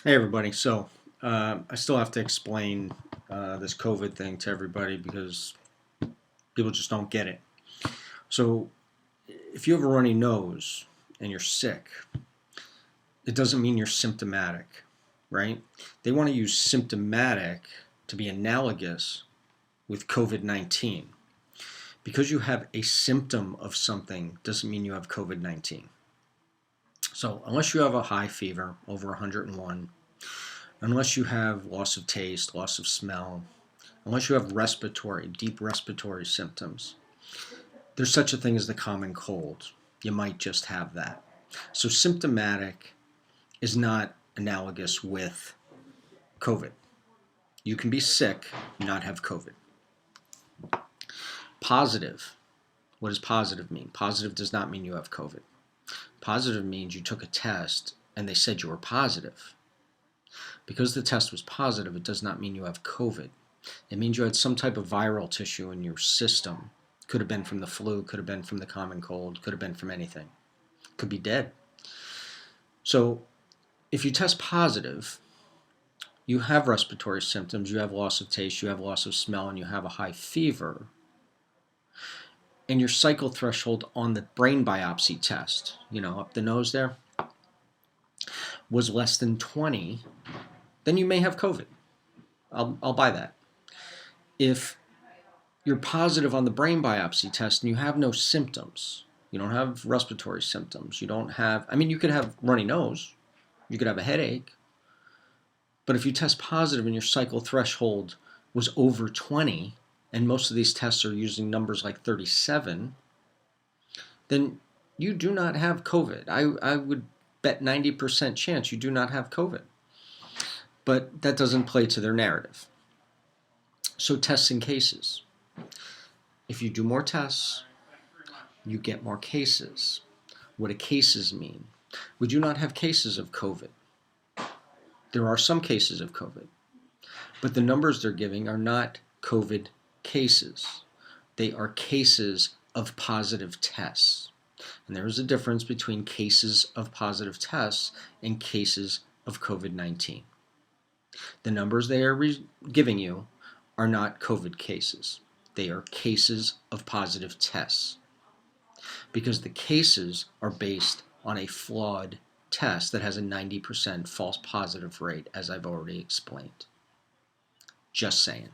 Hey everybody. I still have to explain this COVID thing to everybody because people just don't get it. So if you have a runny nose and you're sick, it doesn't mean you're symptomatic, right? They want to use symptomatic to be analogous with COVID-19. Because you have a symptom of something doesn't mean you have COVID-19. So unless you have a high fever over 101, unless you have loss of taste, loss of smell, unless you have deep respiratory symptoms, there's such a thing as the common cold. You might just have that. So symptomatic is not analogous with COVID. You can be sick, not have COVID. Positive. What does positive mean? Positive does not mean you have COVID. Positive means you took a test and they said you were positive. Because the test was positive, it does not mean you have COVID. It means you had some type of viral tissue in your system. Could have been from the flu, could have been from the common cold, could have been from anything. Could be dead. So if you test positive, you have respiratory symptoms, you have loss of taste, you have loss of smell, and you have a high fever, and your cycle threshold on the brain biopsy test, up the nose there, was less than 20, then you may have COVID. I'll buy that. If you're positive on the brain biopsy test and you have no symptoms, you don't have respiratory symptoms, you could have runny nose, you could have a headache, but if you test positive and your cycle threshold was over 20, and most of these tests are using numbers like 37, then you do not have COVID. I would bet 90% chance you do not have COVID. But that doesn't play to their narrative. So tests and cases. If you do more tests, you get more cases. What do cases mean? We do not have cases of COVID. There are some cases of COVID, but the numbers they're giving are not COVID cases. They are cases of positive tests. And there is a difference between cases of positive tests and cases of COVID-19. The numbers they are giving you are not COVID cases. They are cases of positive tests. Because the cases are based on a flawed test that has a 90% false positive rate, as I've already explained. Just saying.